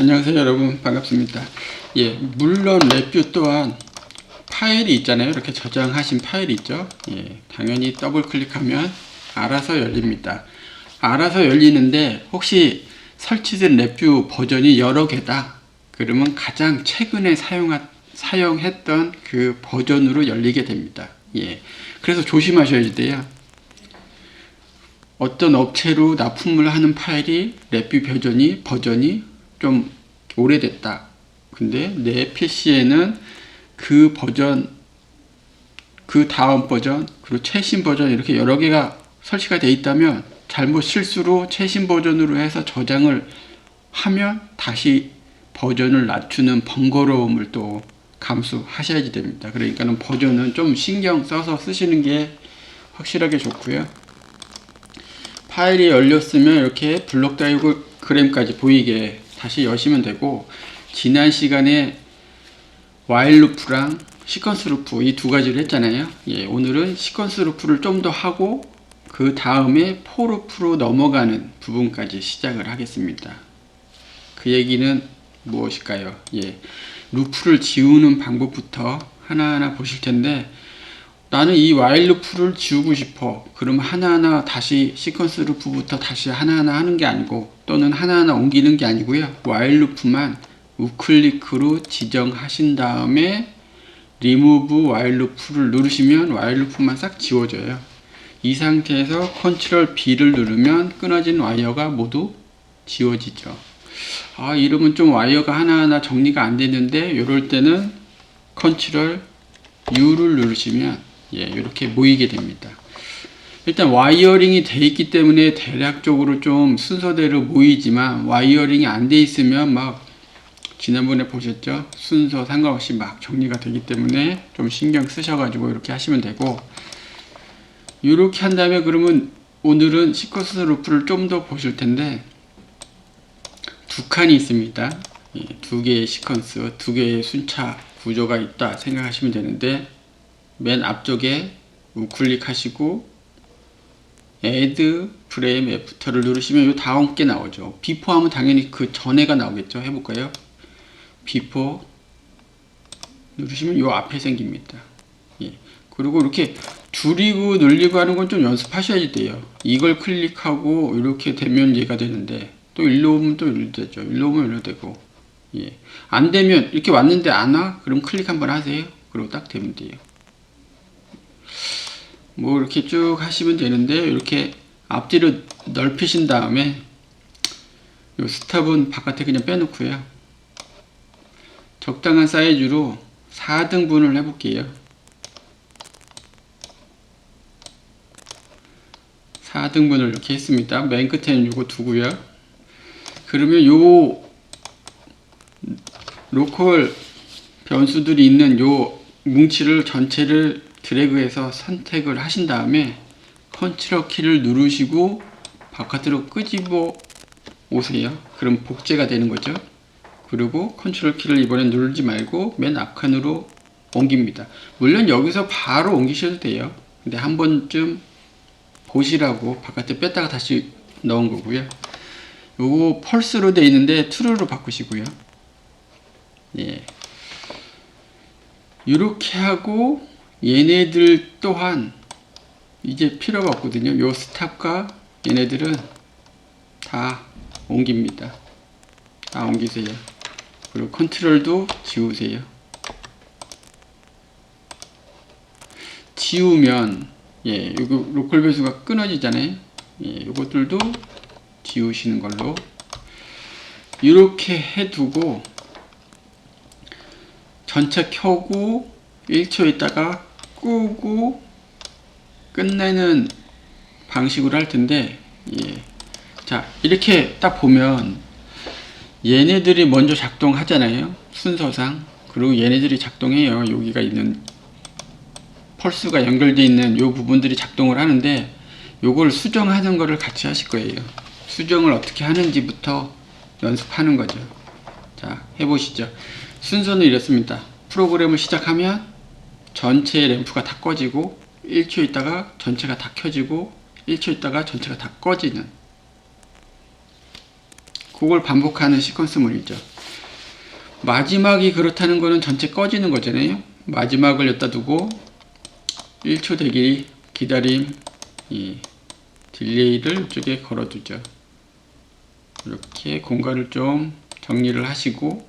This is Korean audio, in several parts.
안녕하세요 여러분, 반갑습니다. 예, 물론 랩뷰 또한 파일이 있잖아요. 이렇게 저장하신 파일이 있죠. 예, 당연히 더블 클릭하면 알아서 열립니다. 알아서 열리는데 혹시 설치된 랩뷰 버전이 여러 개다 그러면 가장 최근에 사용했던 그 버전으로 열리게 됩니다. 예, 그래서 조심하셔야 돼요. 어떤 업체로 납품을 하는 파일이 랩뷰 버전이 좀 오래됐다. 근데 내 PC에는 그 버전, 그 다음 버전, 그리고 최신 버전 이렇게 여러 개가 설치가 되어 있다면 잘못 실수로 최신 버전으로 해서 저장을 하면 다시 버전을 낮추는 번거로움을 또 감수하셔야 됩니다. 그러니까는 버전은 좀 신경 써서 쓰시는 게 확실하게 좋고요. 파일이 열렸으면 이렇게 블록 다이어그램까지 보이게 다시 여시면 되고, 지난 시간에 와일 루프랑 시퀀스 루프 이 두 가지를 했잖아요. 예, 오늘은 시퀀스 루프를 좀 더 하고 그 다음에 포 루프로 넘어가는 부분까지 시작을 하겠습니다. 그 얘기는 무엇일까요? 예, 루프를 지우는 방법부터 하나하나 보실 텐데, 나는 이 와일 루프를 지우고 싶어. 그럼 하나하나 다시 시퀀스 루프부터 다시 하나하나 하는 게 아니고, 또는 하나하나 옮기는 게 아니고요. 와일 루프만 우클릭으로 지정하신 다음에 리무브 와일 루프를 누르시면 와일 루프만 싹 지워져요. 이 상태에서 컨트롤 B를 누르면 끊어진 와이어가 모두 지워지죠. 아, 이러면 좀 와이어가 하나하나 정리가 안 되는데, 이럴 때는 컨트롤 U를 누르시면 예, 이렇게 모이게 됩니다. 일단 와이어링이 돼 있기 때문에 대략적으로 좀 순서대로 모이지만, 와이어링이 안 돼 있으면 막 지난번에 보셨죠? 순서 상관없이 막 정리가 되기 때문에 좀 신경 쓰셔가지고 이렇게 하시면 되고, 이렇게 한 다음에 그러면 오늘은 시퀀스 루프를 좀 더 보실 텐데, 두 칸이 있습니다. 예, 두 개의 시퀀스, 두 개의 순차 구조가 있다 생각하시면 되는데, 맨 앞쪽에 우클릭 하시고 Add Frame After를 누르시면 이 다음 게 나오죠. Before 하면 당연히 그 전에가 나오겠죠. 해볼까요? Before 누르시면 이 앞에 생깁니다. 예. 그리고 이렇게 줄이고 늘리고 하는 건 좀 연습하셔야 돼요. 이걸 클릭하고 이렇게 되면 얘가 되는데, 또 일로 오면 또 일로 되죠. 일로 오면 일로 되고, 예. 안 되면 이렇게 왔는데 안 와? 그럼 클릭 한번 하세요. 그리고 딱 되면 돼요. 뭐 이렇게 쭉 하시면 되는데, 이렇게 앞뒤로 넓히신 다음에 요 스탑은 바깥에 그냥 빼놓고요. 적당한 사이즈로 4등분을 해볼게요. 4등분을 이렇게 했습니다. 맨 끝에는 요거 두고요. 그러면 요 로컬 변수들이 있는 요 뭉치를 전체를 드래그해서 선택을 하신 다음에 컨트롤 키를 누르시고 바깥으로 끄집어 오세요. 그럼 복제가 되는 거죠. 그리고 컨트롤 키를 이번엔 누르지 말고 맨 앞칸으로 옮깁니다. 물론 여기서 바로 옮기셔도 돼요. 근데 한 번쯤 보시라고 바깥에 뺐다가 다시 넣은 거고요. 요거 펄스로 되어 있는데 트루로 바꾸시고요. 예. 이렇게 하고, 얘네들 또한 이제 필요가 없거든요. 요 스탑과 얘네들은 다 옮깁니다. 다 옮기세요. 그리고 컨트롤도 지우세요. 지우면 예, 요거 로컬 변수가 끊어지잖아요. 예, 요것들도 지우시는 걸로 이렇게 해두고, 전체 켜고 1초 있다가 끄고 끝내는 방식으로 할 텐데, 예. 자, 이렇게 딱 보면 얘네들이 먼저 작동하잖아요. 순서상. 그리고 얘네들이 작동해요. 여기가 있는 펄스가 연결되어 있는 요 부분들이 작동을 하는데, 요걸 수정하는 거를 같이 하실 거예요. 수정을 어떻게 하는지부터 연습하는 거죠. 자, 해보시죠. 순서는 이렇습니다. 프로그램을 시작하면 전체 램프가 다 꺼지고, 1초 있다가 전체가 다 켜지고, 1초 있다가 전체가 다 꺼지는, 그걸 반복하는 시퀀스물이죠. 마지막이 그렇다는 거는 전체 꺼지는 거잖아요. 마지막을 여기다 두고 1초 대기 기다림, 딜레이를 이쪽에 걸어두죠. 이렇게 공간을 좀 정리를 하시고,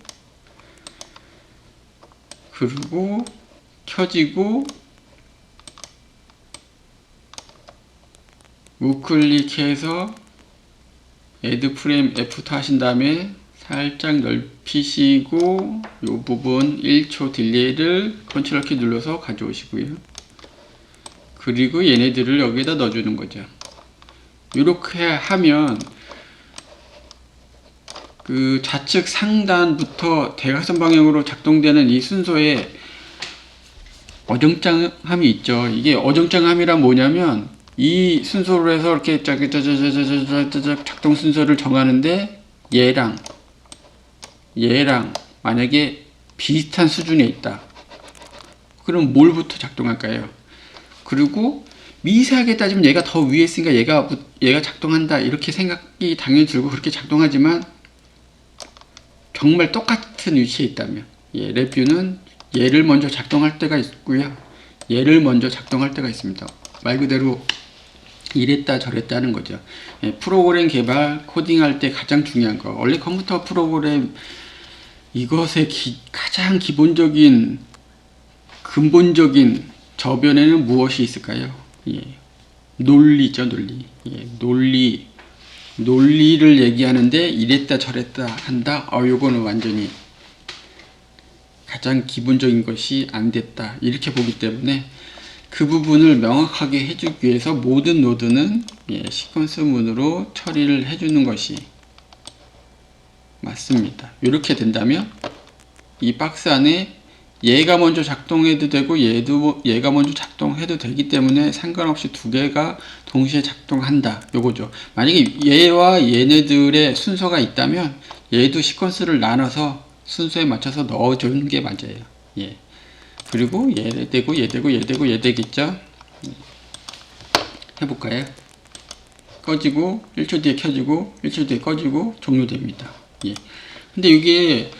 그리고 켜지고 우클릭해서 애드 프레임 F2 하신 다음에 살짝 넓히시고 이 부분 1초 딜레이를 컨트롤 키 눌러서 가져오시고요. 그리고 얘네들을 여기에다 넣어주는 거죠. 이렇게 하면 그 좌측 상단부터 대각선 방향으로 작동되는 이 순서에 어정쩡함이 있죠. 이게 어정쩡함이란 뭐냐면 이 순서로 해서 이렇게 작동 순서를 정하는데 얘랑 만약에 비슷한 수준에 있다. 그럼 뭘부터 작동할까요? 그리고 미세하게 따지면 얘가 더 위에 있으니까 얘가 작동한다 이렇게 생각이 당연히 들고 그렇게 작동하지만 정말 똑같은 위치에 있다면 랩뷰는 얘를 먼저 작동할 때가 있고요. 얘를 먼저 작동할 때가 있습니다. 말 그대로 이랬다 저랬다 하는 거죠. 프로그램 개발 코딩할 때 가장 중요한 거, 원래 컴퓨터 프로그램 이것의 가장 기본적인 근본적인 저변에는 무엇이 있을까요? 논리죠. 논리를 얘기하는데 이랬다 저랬다 한다. 요거는 완전히 가장 기본적인 것이 안 됐다 이렇게 보기 때문에 그 부분을 명확하게 해주기 위해서 모든 노드는 시퀀스 문으로 처리를 해주는 것이 맞습니다. 이렇게 된다면 이 박스 안에 얘가 먼저 작동해도 되고 얘가 먼저 작동해도 되기 때문에 상관없이 두 개가 동시에 작동한다 요거죠. 만약에 얘와 얘네들의 순서가 있다면 얘도 시퀀스를 나눠서 순서에 맞춰서 넣어주는 게 맞아요. 그리고 얘 되고 얘 되겠죠. 해볼까요? 꺼지고 1초 뒤에 켜지고 1초 뒤에 꺼지고 종료됩니다. 근데 이게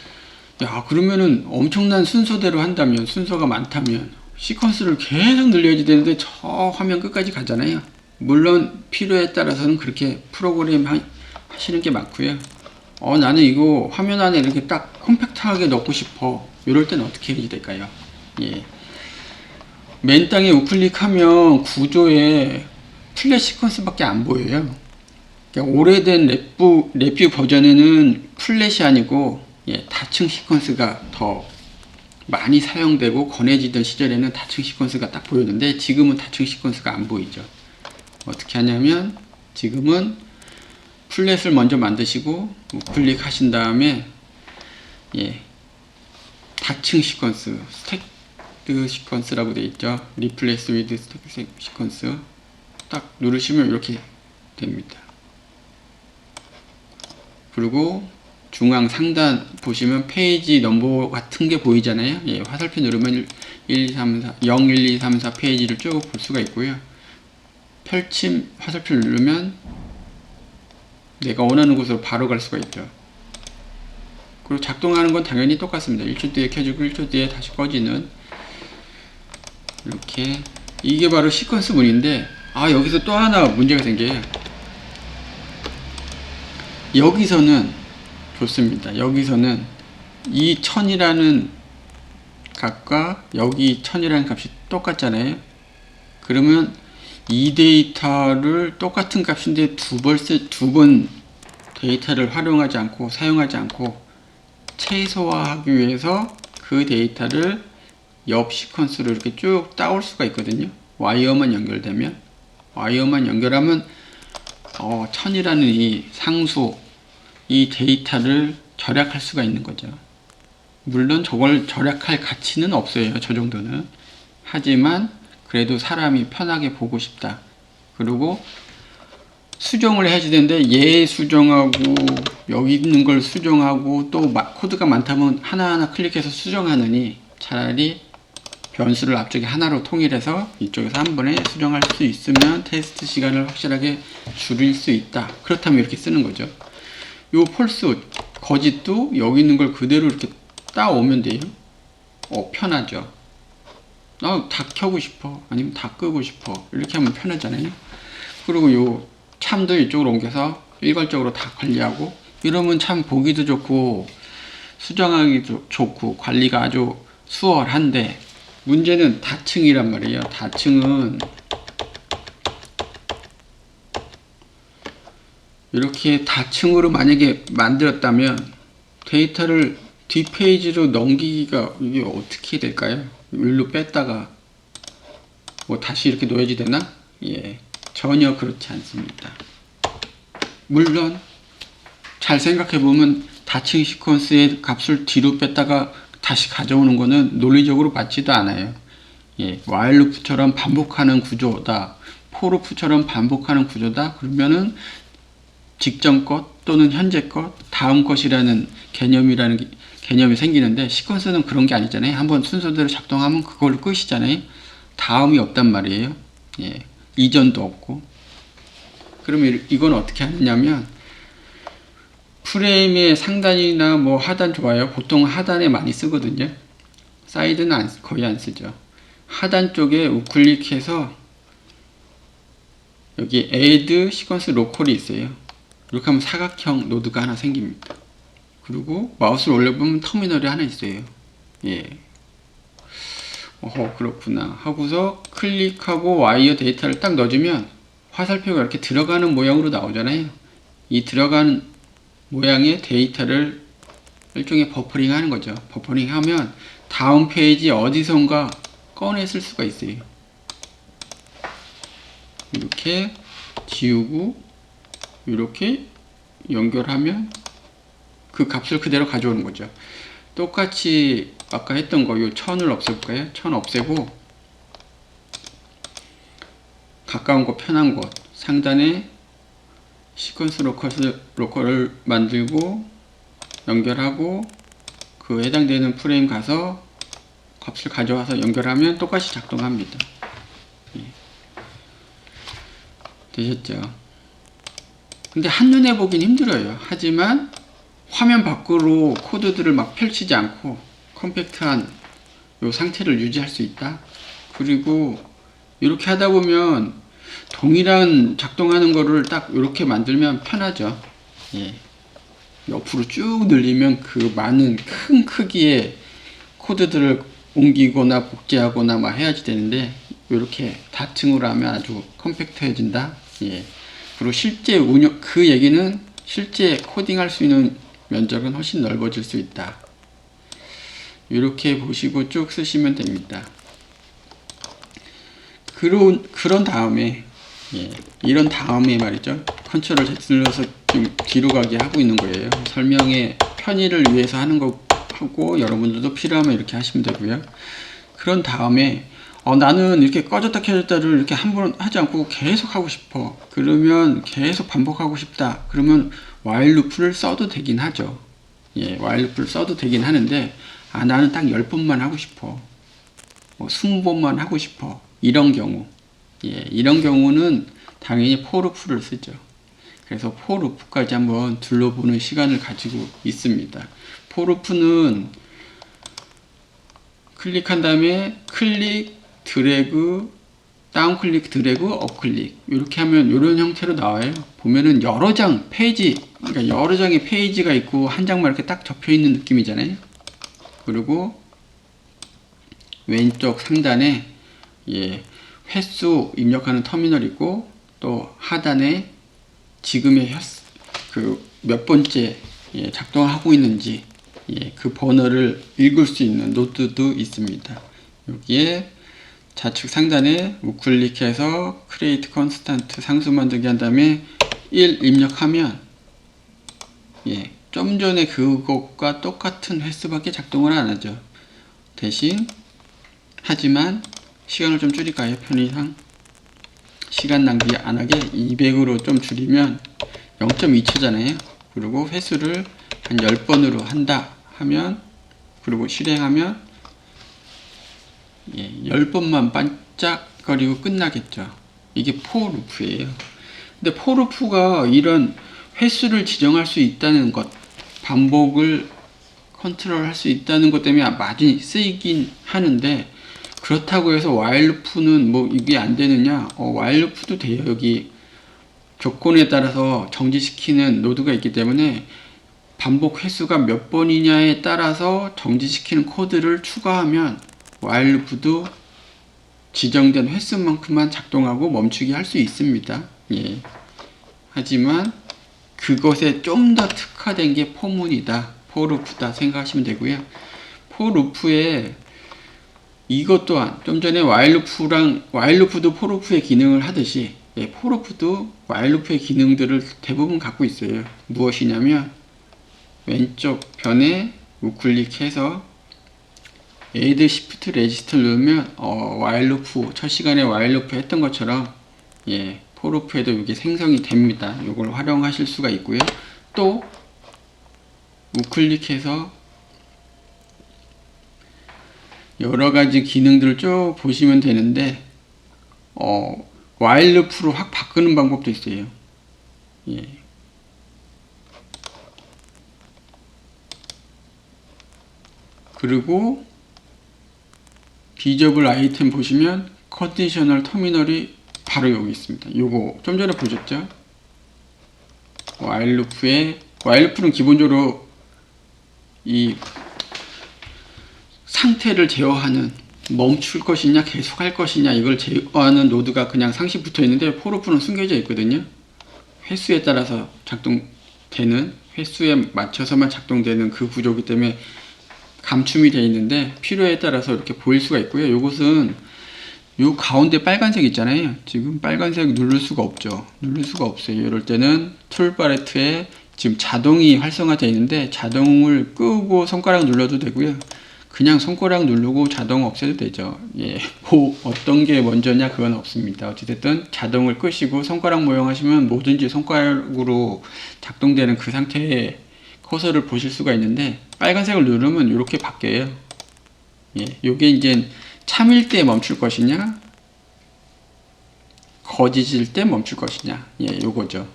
그러면은 엄청난 순서대로 한다면, 순서가 많다면 시퀀스를 계속 늘려야지 되는데 저 화면 끝까지 가잖아요. 물론 필요에 따라서는 그렇게 프로그램 하시는 게 맞고요. 나는 이거 화면 안에 이렇게 딱 컴팩트하게 넣고 싶어. 이럴 때는 어떻게 해야 될까요? 맨 땅에 우클릭하면 구조에 플랫 시퀀스밖에 안 보여요. 그러니까 오래된 랩뷰 버전에는 플랫이 아니고 다층 시퀀스가 더 많이 사용되고 권해지던 시절에는 다층 시퀀스가 딱 보였는데 지금은 다층 시퀀스가 안 보이죠. 어떻게 하냐면 지금은 플랫을 먼저 만드시고 우클릭 하신 다음에 다층 시퀀스, 스택 시퀀스라고 되어 있죠. 리플레이스 위드 스택 시퀀스 딱 누르시면 이렇게 됩니다. 그리고 중앙 상단 보시면 페이지 넘버 같은 게 보이잖아요. 화살표 누르면 1, 2, 3, 4, 0, 1, 2, 3, 4 페이지를 쭉 볼 수가 있고요. 펼침 화살표를 누르면 내가 원하는 곳으로 바로 갈 수가 있죠. 그리고 작동하는 건 당연히 똑같습니다. 1초 뒤에 켜지고 1초 뒤에 다시 꺼지는, 이렇게. 이게 바로 시퀀스 문인데 여기서 또 하나 문제가 생겨요. 여기서는 좋습니다. 여기서는 이 1000이라는 값과 여기 1000이라는 값이 똑같잖아요. 그러면 이 데이터를 똑같은 값인데 두 번 데이터를 활용하지 않고 사용하지 않고 최소화하기 위해서 그 데이터를 옆 시퀀스로 이렇게 쭉 따올 수가 있거든요. 와이어만 연결되면, 와이어만 연결하면 1000이라는 이 상수, 이 데이터를 절약할 수가 있는 거죠. 물론 저걸 절약할 가치는 없어요. 저 정도는. 하지만 그래도 사람이 편하게 보고 싶다. 그리고 수정을 해야지 되는데 얘 수정하고 여기 있는 걸 수정하고 또 코드가 많다면 하나하나 클릭해서 수정하느니 차라리 변수를 앞쪽에 하나로 통일해서 이쪽에서 한 번에 수정할 수 있으면 테스트 시간을 확실하게 줄일 수 있다. 그렇다면 이렇게 쓰는 거죠. 요 폴스 거짓도 여기 있는 걸 그대로 이렇게 따오면 돼요. 편하죠. 다 켜고 싶어. 아니면 다 끄고 싶어. 이렇게 하면 편하잖아요. 그리고 요 참도 이쪽으로 옮겨서 일괄적으로 다 관리하고, 이러면 참 보기도 좋고 수정하기도 좋고 관리가 아주 수월한데, 문제는 다층이란 말이에요. 다층은 이렇게 다층으로 만약에 만들었다면 데이터를 뒷페이지로 넘기기가 이게 어떻게 될까요? 일로 뺐다가 뭐 다시 이렇게 놓여지 되나? 예, 전혀 그렇지 않습니다. 물론 잘 생각해 보면 다층 시퀀스의 값을 뒤로 뺐다가 다시 가져오는 거는 논리적으로 맞지도 않아요. 예, while loop처럼 반복하는 구조다, for loop처럼 반복하는 구조다. 그러면은 직전 것 또는 현재 것, 다음 것이라는 개념이 생기는데, 시퀀스는 그런 게 아니잖아요. 한번 순서대로 작동하면 그걸로 끝이잖아요. 다음이 없단 말이에요. 예, 이전도 없고. 그러면 이건 어떻게 하느냐면, 프레임의 상단이나 뭐 하단 좋아요. 보통 하단에 많이 쓰거든요. 사이드는 거의 안 쓰죠. 하단 쪽에 우클릭해서 여기 add 시퀀스 로컬이 있어요. 이렇게 하면 사각형 노드가 하나 생깁니다. 그리고 마우스를 올려보면 터미널이 하나 있어요. 예. 그렇구나 하고서 클릭하고 와이어 데이터를 딱 넣어주면 화살표가 이렇게 들어가는 모양으로 나오잖아요. 이 들어가는 모양의 데이터를 일종의 버퍼링 하는 거죠. 버퍼링 하면 다음 페이지 어디선가 꺼내 쓸 수가 있어요. 이렇게 지우고 이렇게 연결하면 그 값을 그대로 가져오는 거죠. 똑같이 아까 했던 거, 요 1000을 없애볼까요? 1000 없애고 가까운 곳, 편한 곳 상단에 시퀀스 로컬을 만들고 연결하고 그 해당되는 프레임 가서 값을 가져와서 연결하면 똑같이 작동합니다. 예. 되셨죠? 근데 한눈에 보긴 힘들어요. 하지만 화면 밖으로 코드들을 막 펼치지 않고 컴팩트한 요 상태를 유지할 수 있다. 그리고 이렇게 하다 보면 동일한 작동하는 거를 딱 이렇게 만들면 편하죠. 예. 옆으로 쭉 늘리면 그 많은 큰 크기의 코드들을 옮기거나 복제하거나 막 해야지 되는데, 이렇게 다층으로 하면 아주 컴팩트해진다. 예. 그리고 실제 운영, 그 얘기는 실제 코딩할 수 있는 면적은 훨씬 넓어질 수 있다. 이렇게 보시고 쭉 쓰시면 됩니다. 그런 다음에, 예, 이런 다음에 말이죠. 컨트롤 Z 눌러서 지금 뒤로 가게 하고 있는 거예요. 설명의 편의를 위해서 하는 거 하고, 여러분들도 필요하면 이렇게 하시면 되고요. 그런 다음에 나는 이렇게 꺼졌다 켜졌다를 이렇게 한 번 하지 않고 계속 하고 싶어. 그러면 계속 반복하고 싶다. 그러면 while loop를 써도 되긴 하죠. 예, while loop를 써도 되긴 하는데, 나는 딱 10번만 하고 싶어. 20번만 하고 싶어. 이런 경우. 예, 이런 경우는 당연히 for loop를 쓰죠. 그래서 for loop까지 한번 둘러보는 시간을 가지고 있습니다. for loop는 클릭한 다음에 클릭, 드래그, 다운 클릭, 드래그, 업 클릭 이렇게 하면 이런 형태로 나와요. 보면은 여러 장 페이지, 그러니까 여러 장의 페이지가 있고 한 장만 이렇게 딱 접혀 있는 느낌이잖아요. 그리고 왼쪽 상단에 횟수 입력하는 터미널 있고, 또 하단에 지금의 그 몇 번째 작동하고 있는지 그 번호를 읽을 수 있는 노트도 있습니다. 여기에 좌측 상단에 우클릭해서 create constant 상수 만들기 한 다음에 1 입력하면 좀 전에 그것과 똑같은 횟수밖에 작동을 안 하죠. 대신 하지만 시간을 좀 줄일까요? 편의상 시간 낭비 안 하게 200으로 좀 줄이면 0.2초잖아요. 그리고 횟수를 한 10번으로 한다 하면, 그리고 실행하면 10번만 반짝거리고 끝나겠죠. 이게 for loop예요. 근데 for loop가 이런 횟수를 지정할 수 있다는 것, 반복을 컨트롤 할 수 있다는 것 때문에 많이 쓰이긴 하는데, 그렇다고 해서 while loop는 뭐 이게 안 되느냐? while loop도 돼요. 여기 조건에 따라서 정지시키는 노드가 있기 때문에 반복 횟수가 몇 번이냐에 따라서 정지시키는 코드를 추가하면 while loop도 지정된 횟수만큼만 작동하고 멈추게 할 수 있습니다. 예. 하지만 그것에 좀 더 특화된 게 포문이다, 포루프다 생각하시면 되고요. 포루프에 이것 또한 좀 전에 whileloop도 포루프의 기능을 하듯이, 예, 포루프도 whileloop의 기능들을 대부분 갖고 있어요. 무엇이냐면 왼쪽 변에 우클릭해서 add shift resist 누르면 whileloop, 첫 시간에 whileloop 했던 것처럼, 예, 포루프에도 이게 생성이 됩니다. 이걸 활용하실 수가 있고요. 또 우클릭해서 여러가지 기능들을 쭉 보시면 되는데, while loop로 확 바꾸는 방법도 있어요. 예. 그리고 비저블 아이템 보시면 컨디셔널 터미널이 바로 여기 있습니다. 요거 좀 전에 보셨죠? while loop는 기본적으로 이 상태를 제어하는, 멈출 것이냐 계속할 것이냐 이걸 제어하는 노드가 그냥 상시 붙어 있는데, for 숨겨져 있거든요. 횟수에 따라서 작동되는, 횟수에 맞춰서만 작동되는 그 구조이기 때문에 감춤이 되어 있는데 필요에 따라서 이렇게 보일 수가 있고요. 요것은 요 가운데 빨간색 있잖아요. 지금 빨간색 누를 수가 없죠. 누를 수가 없어요. 이럴 때는 툴 팔레트에 지금 자동이 활성화되어 있는데 자동을 끄고 손가락 눌러도 되고요. 그냥 손가락 누르고 자동 없애도 되죠. 예, 뭐 어떤 게 먼저냐 그건 없습니다. 어찌됐든 자동을 끄시고 손가락 모형 하시면 뭐든지 손가락으로 작동되는 그 상태의 커서를 보실 수가 있는데, 빨간색을 누르면 이렇게 바뀌어요. 예, 요게 이제 참일 때 멈출 것이냐 거짓일 때 멈출 것이냐, 예, 요거죠.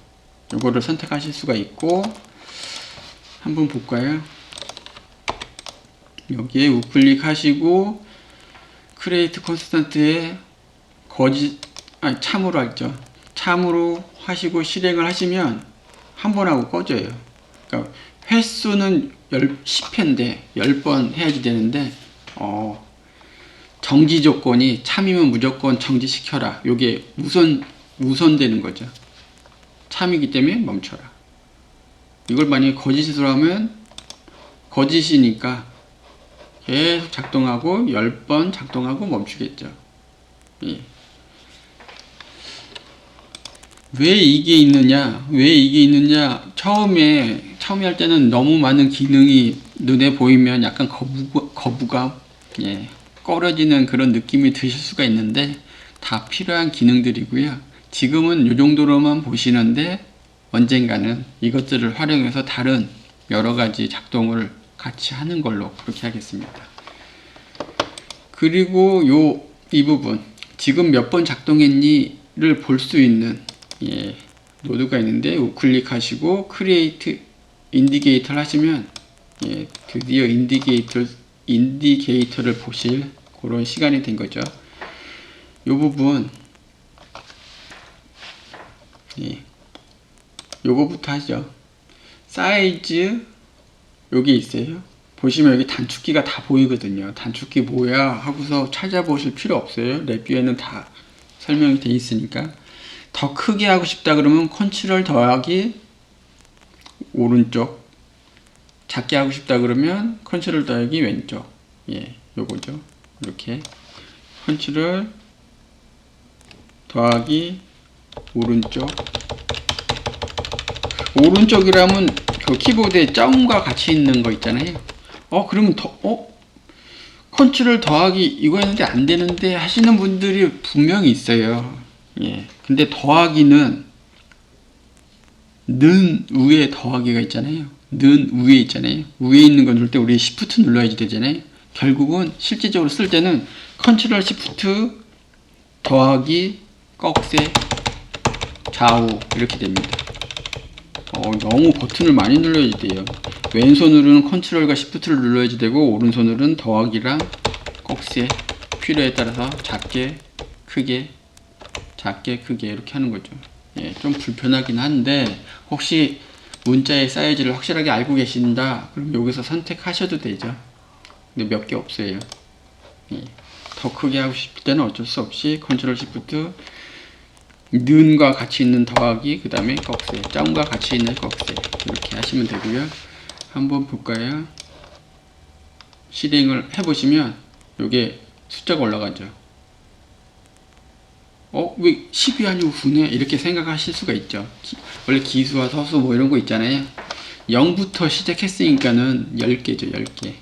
요거를 선택하실 수가 있고, 한번 볼까요? 여기에 우클릭 하시고 크리에이트 콘스턴트에 참으로 하죠. 참으로 하시고 실행을 하시면 한 번 하고 꺼져요. 그러니까 횟수는 10회인데 10번 해야지 되는데, 정지 조건이 참이면 무조건 정지시켜라. 요게 우선되는 거죠. 참이기 때문에 멈춰라. 이걸 만약에 거짓으로 하면 거짓이니까 계속 작동하고 10번 작동하고 멈추겠죠. 예. 왜 이게 있느냐? 처음에 할 때는 너무 많은 기능이 눈에 보이면 약간 거부감, 예, 꺼려지는 그런 느낌이 드실 수가 있는데, 다 필요한 기능들이고요. 지금은 이 정도로만 보시는데 언젠가는 이것들을 활용해서 다른 여러 가지 작동을 같이 하는 걸로 그렇게 하겠습니다. 그리고 이 부분, 지금 몇 번 작동했니를 볼 수 있는, 예, 노드가 있는데 우클릭 하시고 크리에이트 인디게이터를 하시면, 예, 드디어 인디게이터를 보실 그런 시간이 된 거죠. 이 부분, 예, 요거부터 하죠. 사이즈 여기 있어요. 보시면 여기 단축키가 다 보이거든요. 단축키 뭐야 하고서 찾아보실 필요 없어요. 랩뷰에는 다 설명이 돼 있으니까. 더 크게 하고 싶다 그러면 컨트롤 더하기 오른쪽, 작게 하고 싶다 그러면 컨트롤 더하기 왼쪽, 예, 요거죠. 이렇게 컨트롤 더하기 오른쪽이라면 그 키보드에 점과 같이 있는 거 있잖아요. 그러면 컨트롤 더하기 이거 했는데 안 되는데 하시는 분들이 분명히 있어요. 예. 근데 더하기는 는 위에 더하기가 있잖아요. 는 위에 있잖아요. 위에 있는 거 누를 때 우리 Shift 눌러야지 되잖아요. 결국은 실질적으로 쓸 때는 컨트롤 Shift 더하기 꺽쇠 좌우 이렇게 됩니다. 너무 버튼을 많이 눌러야 돼요. 왼손으로는 컨트롤과 시프트를 눌러야지 되고 오른손으로는 더하기랑 꺽쇠 필요에 따라서 작게 크게 작게 크게 이렇게 하는 거죠. 예, 좀 불편하긴 한데 혹시 문자의 사이즈를 확실하게 알고 계신다 그럼 여기서 선택하셔도 되죠. 근데 몇 개 없어요. 예, 더 크게 하고 싶을 때는 어쩔 수 없이 컨트롤 시프트 는과 같이 있는 더하기 그 다음에 꺽쇠 점과 같이 있는 꺽쇠 이렇게 하시면 되고요. 한번 볼까요? 실행을 해보시면 요게 숫자가 올라가죠. 왜 10이 아니고 9네? 이렇게 생각하실 수가 있죠. 원래 기수와 서수 뭐 이런 거 있잖아요. 0부터 시작했으니까는 10개죠, 10개.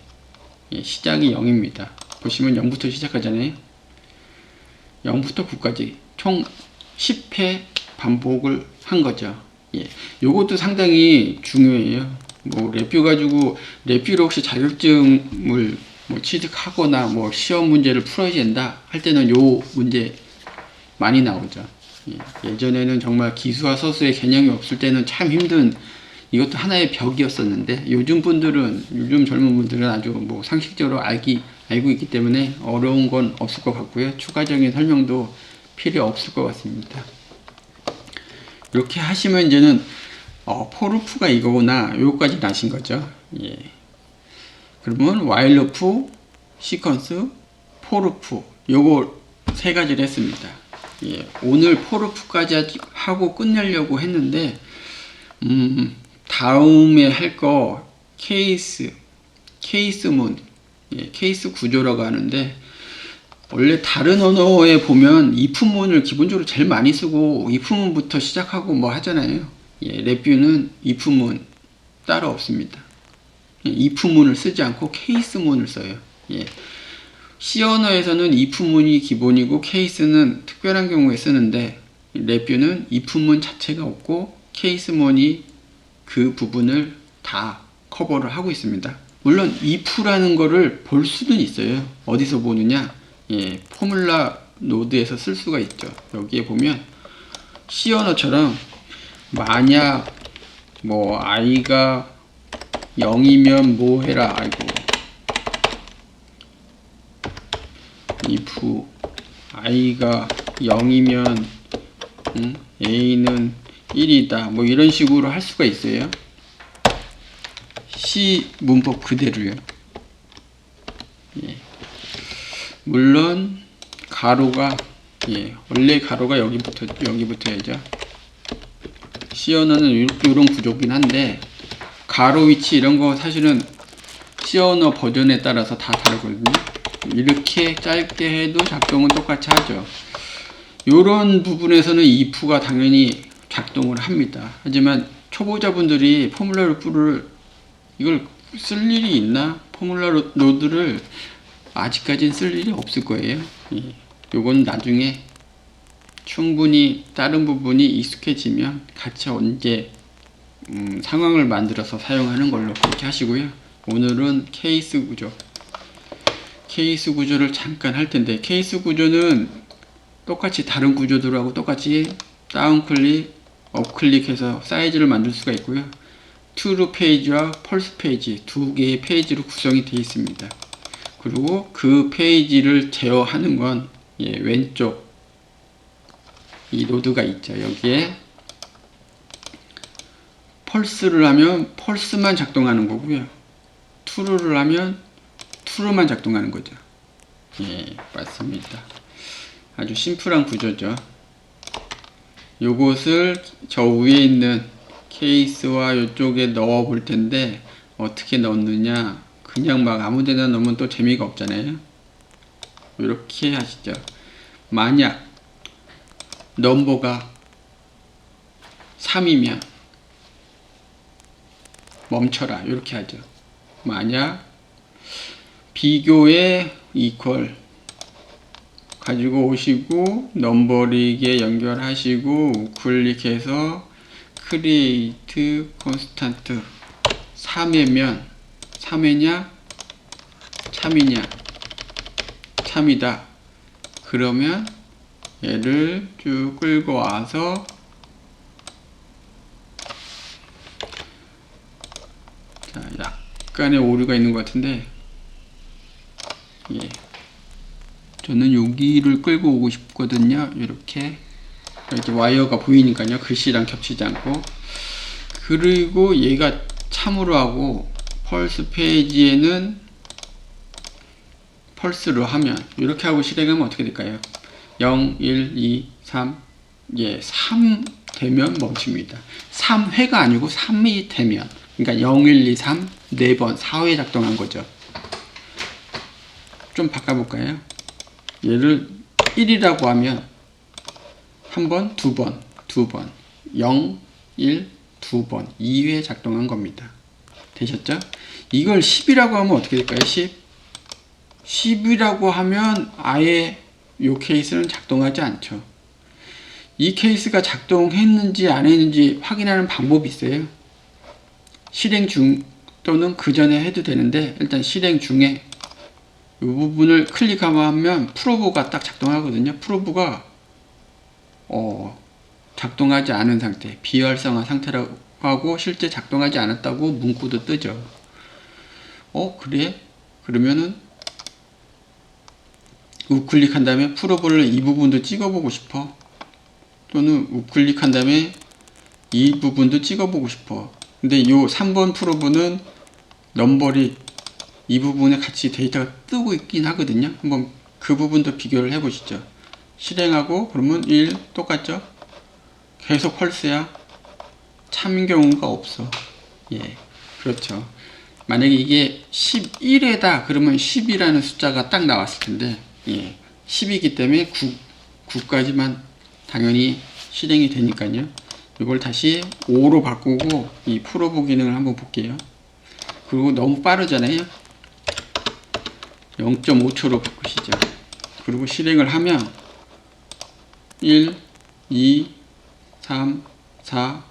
예, 시작이 0입니다. 보시면 0부터 시작하잖아요. 0부터 9까지 총 10회 반복을 한 거죠. 예, 요것도 상당히 중요해요. 뭐 랩뷰 가지고 랩뷰로 혹시 자격증을 뭐 취득하거나 뭐 시험 문제를 풀어야 된다 할 때는 요 문제 많이 나오죠. 예, 예전에는 정말 기수와 서수의 개념이 없을 때는 참 힘든 이것도 하나의 벽이었었는데 요즘 젊은 분들은 아주 뭐 상식적으로 알고 있기 때문에 어려운 건 없을 것 같고요. 추가적인 설명도 필요 없을 것 같습니다. 이렇게 하시면 이제는 포루프가 이거구나 요거까지 나신 거죠. 예. 그러면 와일루프, 시퀀스, 포루프 요거 세 가지를 했습니다. 예. 오늘 포루프까지 하고 끝내려고 했는데 다음에 할 거 케이스문, 예, 케이스 구조라고 하는데 원래 다른 언어에 보면 if문을 기본적으로 제일 많이 쓰고 if문부터 시작하고 뭐 하잖아요. 예, 랩뷰는 if문 따로 없습니다. 예, if문을 쓰지 않고 케이스문을 써요. 예. C 언어에서는 if문이 기본이고 케이스는 특별한 경우에 쓰는데 랩뷰는 if문 자체가 없고 케이스문이 그 부분을 다 커버를 하고 있습니다. 물론 if라는 거를 볼 수는 있어요. 어디서 보느냐? 예, 포뮬라 노드에서 쓸 수가 있죠. 여기에 보면 C 언어처럼 만약 뭐 i가 0이면 뭐 해라. 아이고. if i가 0이면 a는 1이다. 뭐 이런 식으로 할 수가 있어요. C 문법 그대로요. 예. 물론 가로가 원래 가로가 여기부터야죠. C 언어는 이런 구조긴 한데 가로 위치 이런 거 사실은 C 언어 버전에 따라서 다 다르거든요. 이렇게 짧게 해도 작동은 똑같이 하죠. 이런 부분에서는 if가 당연히 작동을 합니다. 하지만 초보자분들이 포뮬라 루프를 이걸 쓸 일이 있나? 포뮬라 노드를 아직까지는 쓸 일이 없을 거예요. 요건 나중에 충분히 다른 부분이 익숙해지면 같이 언제 상황을 만들어서 사용하는 걸로 그렇게 하시고요. 오늘은 케이스 구조를 잠깐 할 텐데 케이스 구조는 똑같이 다른 구조들하고 똑같이 다운클릭, 업클릭해서 사이즈를 만들 수가 있고요. 트루 페이지와 펄스 페이지 두 개의 페이지로 구성이 되어 있습니다. 그리고 그 페이지를 제어하는 건 왼쪽 이 노드가 있죠. 여기에 펄스를 하면 펄스만 작동하는 거고요. 트루를 하면 트루만 작동하는 거죠. 예, 맞습니다. 아주 심플한 구조죠. 요것을 저 위에 있는 케이스와 이쪽에 넣어 볼 텐데 어떻게 넣느냐, 그냥 막 아무데나 넣으면 또 재미가 없잖아요. 이렇게 하시죠. 만약 넘버가 3이면 멈춰라 이렇게 하죠. 만약 비교에 이퀄 가지고 오시고 넘버링에 연결하시고 클릭해서 create constant 3회면 3회냐 참이냐 참이다. 그러면 얘를 쭉 끌고 와서 자, 약간의 오류가 있는 것 같은데, 예. 저는 여기를 끌고 오고 싶거든요. 이렇게 와이어가 보이니까요. 글씨랑 겹치지 않고. 그리고 얘가 참으로 하고, 펄스 페이지에는 펄스로 하면, 이렇게 하고 실행하면 어떻게 될까요? 0, 1, 2, 3, 예, 3 되면 멈춥니다. 3회가 아니고 3이 되면, 그러니까 0, 1, 2, 3, 4번, 4회 작동한 거죠. 좀 바꿔볼까요? 얘를 1이라고 하면 한 번, 두 번, 0, 1, 2번, 2회 작동한 겁니다. 되셨죠? 이걸 10이라고 하면 어떻게 될까요? 10이라고 하면 아예 이 케이스는 작동하지 않죠. 이 케이스가 작동했는지 안 했는지 확인하는 방법이 있어요. 실행 중 또는 그 전에 해도 되는데, 일단 실행 중에 이 부분을 클릭하면 프로브가 딱 작동하거든요. 프로브가 작동하지 않은 상태, 비활성화 상태라고 하고 실제 작동하지 않았다고 문구도 뜨죠. 그래? 그러면은 우클릭한 다음에 프로브를 이 부분도 찍어보고 싶어. 또는 우클릭한 다음에 이 부분도 찍어보고 싶어. 근데 요 3번 프로브는 넘버리 이 부분에 같이 데이터가 뜨고 있긴 하거든요. 한번 그 부분도 비교를 해 보시죠. 실행하고 그러면 1 똑같죠? 계속 펄스야. 참인 경우가 없어. 예, 그렇죠. 만약에 이게 11에다 그러면 10이라는 숫자가 딱 나왔을 텐데, 예, 10이기 때문에 9까지만 당연히 실행이 되니까요. 이걸 다시 5로 바꾸고 이 프로브 기능을 한번 볼게요. 그리고 너무 빠르잖아요. 0.5초로 바꾸시죠. 그리고 실행을 하면 1, 2, 3, 4,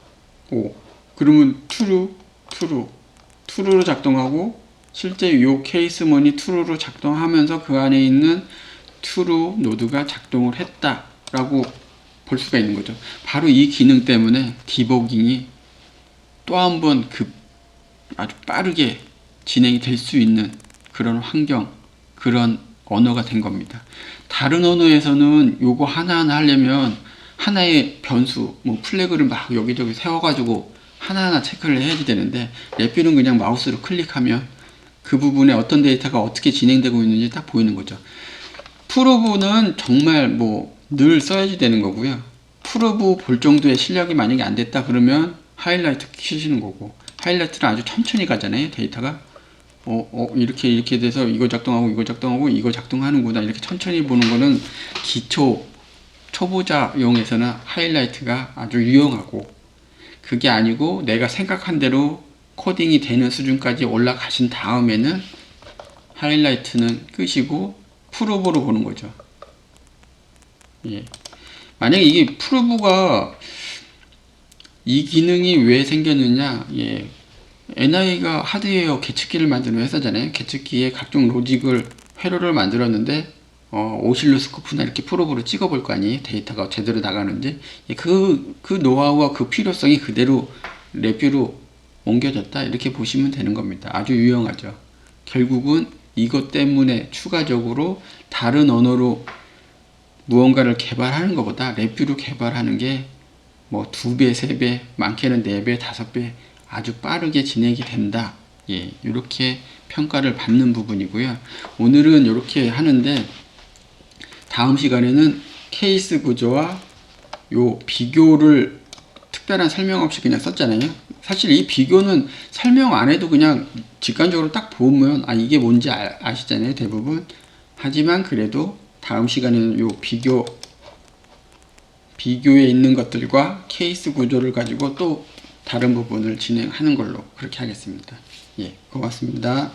5 그러면 true로 작동하고, 실제 이 케이스머니 true로 작동하면서 그 안에 있는 true 노드가 작동을 했다라고 볼 수가 있는 거죠. 바로 이 기능 때문에 디버깅이 또 한 번 아주 빠르게 진행이 될 수 있는 그런 환경, 그런 언어가 된 겁니다. 다른 언어에서는 요거 하나하나 하려면 하나의 변수, 뭐 플래그를 막 여기저기 세워가지고 하나하나 체크를 해야 되는데, 랩뷰는 그냥 마우스로 클릭하면 그 부분에 어떤 데이터가 어떻게 진행되고 있는지 딱 보이는 거죠. 프로브는 정말 뭐 늘 써야지 되는 거고요. 프로브 볼 정도의 실력이 만약에 안 됐다 그러면 하이라이트 키시는 거고, 하이라이트는 아주 천천히 가잖아요. 데이터가 이렇게 돼서 이거 작동하고 이거 작동하는구나, 이렇게 천천히 보는 거는 초보자용에서는 하이라이트가 아주 유용하고, 그게 아니고 내가 생각한 대로 코딩이 되는 수준까지 올라가신 다음에는 하이라이트는 끄시고 프로브로 보는 거죠. 예. 만약에 이게 프로브가 이 기능이 왜 생겼느냐, 예. NI가 하드웨어 계측기를 만드는 회사잖아요. 계측기에 각종 로직을 회로를 만들었는데 오실로스코프나 이렇게 프로브로 찍어볼 거 아니에요. 데이터가 제대로 나가는지. 예, 그 노하우와 그 필요성이 그대로 랩뷰로 옮겨졌다, 이렇게 보시면 되는 겁니다. 아주 유용하죠. 결국은 이것 때문에 추가적으로 다른 언어로 무언가를 개발하는 것보다 랩뷰로 개발하는 게 뭐 2배, 3배, 많게는 4배, 5배 아주 빠르게 진행이 된다. 예, 이렇게 평가를 받는 부분이고요. 오늘은 이렇게 하는데, 다음 시간에는 케이스 구조와 요 비교를 특별한 설명 없이 그냥 썼잖아요. 사실 이 비교는 설명 안 해도 그냥 직관적으로 딱 보면 이게 뭔지 아시잖아요, 대부분. 하지만 그래도 다음 시간에는 요 비교에 있는 것들과 케이스 구조를 가지고 또 다른 부분을 진행하는 걸로 그렇게 하겠습니다. 예, 고맙습니다.